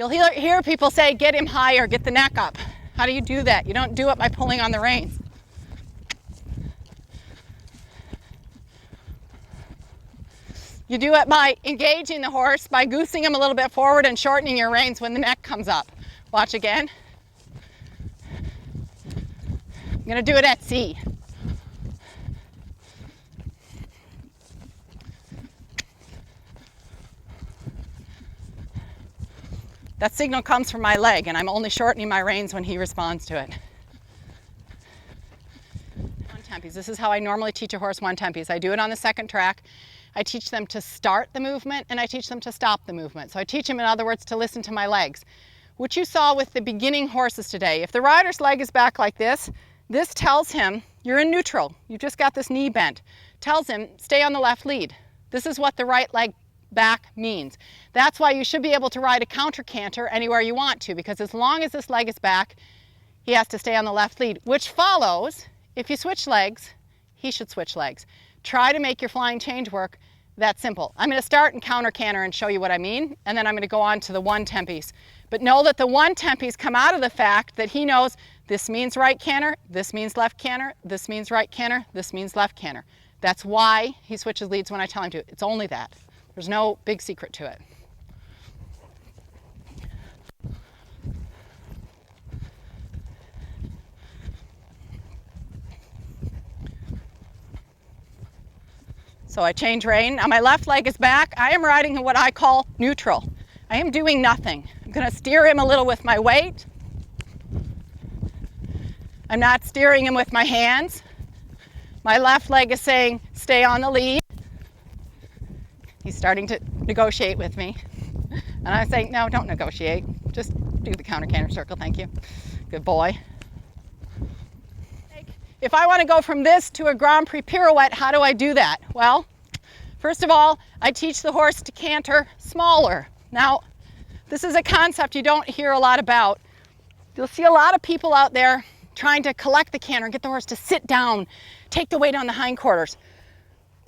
You'll hear people say, get him higher, get the neck up. How do you do that? You don't do it by pulling on the reins. You do it by engaging the horse, by goosing him a little bit forward and shortening your reins when the neck comes up. Watch again. I'm going to do it at sea. That signal comes from my leg, and I'm only shortening my reins when he responds to it. One-tempies. This is how I normally teach a horse one-tempies. I do it on the second track. I teach them to start the movement, and I teach them to stop the movement. So I teach them, in other words, to listen to my legs, which you saw with the beginning horses today. If the rider's leg is back like this tells him you're in neutral. You've just got this knee bent. Tells him, stay on the left lead. This is what the right leg back means. That's why you should be able to ride a counter canter anywhere you want to, because as long as this leg is back, he has to stay on the left lead, which follows, if you switch legs, he should switch legs. Try to make your flying change work that simple. I'm going to start and counter canter and show you what I mean, and then I'm going to go on to the one-tempies. But know that the one-tempies come out of the fact that he knows this means right canter, this means left canter, this means right canter, this means left canter. That's why he switches leads when I tell him to. It's only that. There's no big secret to it. So I change rein. Now my left leg is back. I am riding in what I call neutral. I am doing nothing. I'm going to steer him a little with my weight. I'm not steering him with my hands. My left leg is saying, stay on the lead. He's starting to negotiate with me. And I'm saying, no, don't negotiate. Just do the counter canter circle, thank you. Good boy. If I want to go from this to a Grand Prix pirouette, how do I do that? Well, first of all, I teach the horse to canter smaller. Now, this is a concept you don't hear a lot about. You'll see a lot of people out there trying to collect the canter and get the horse to sit down, take the weight on the hindquarters.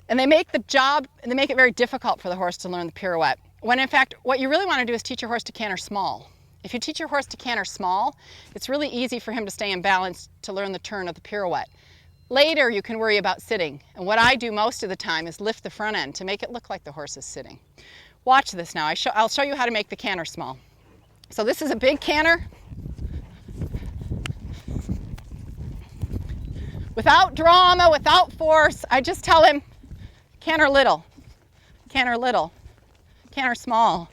And they make it very difficult for the horse to learn the pirouette. When in fact, what you really want to do is teach your horse to canter small. If you teach your horse to canter small, it's really easy for him to stay in balance to learn the turn of the pirouette. Later, you can worry about sitting. And what I do most of the time is lift the front end to make it look like the horse is sitting. Watch this now. I'll show you how to make the canter small. So this is a big canter. Without drama, without force, I just tell him, canter little, canter small.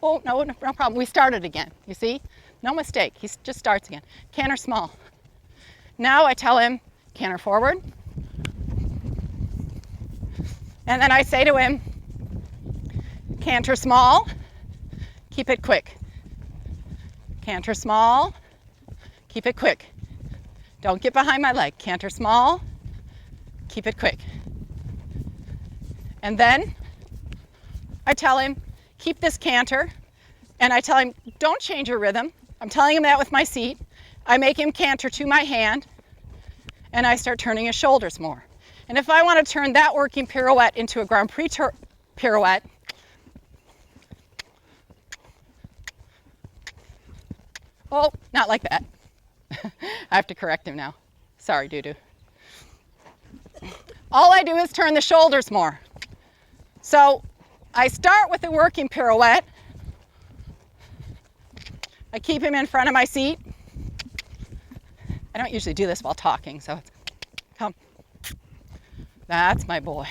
Oh, no problem. We started again, you see? No mistake. He just starts again. Canter small. Now I tell him, canter forward. And then I say to him, canter small, keep it quick. Canter small, keep it quick. Don't get behind my leg. Canter small, keep it quick. And then I tell him, keep this canter, and I tell him, don't change your rhythm. I'm telling him that with my seat. I make him canter to my hand, and I start turning his shoulders more. And if I want to turn that working pirouette into a Grand Prix pirouette, oh, not like that. I have to correct him now. Sorry, Doo-Doo. All I do is turn the shoulders more. So I start with a working pirouette. I keep him in front of my seat. I don't usually do this while talking, so it's, come. That's my boy.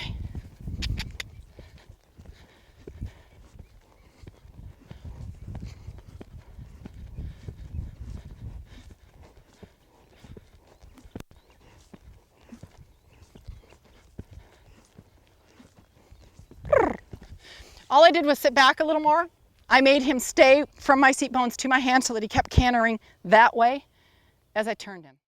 All I did was sit back a little more. I made him stay from my seat bones to my hand so that he kept cantering that way as I turned him.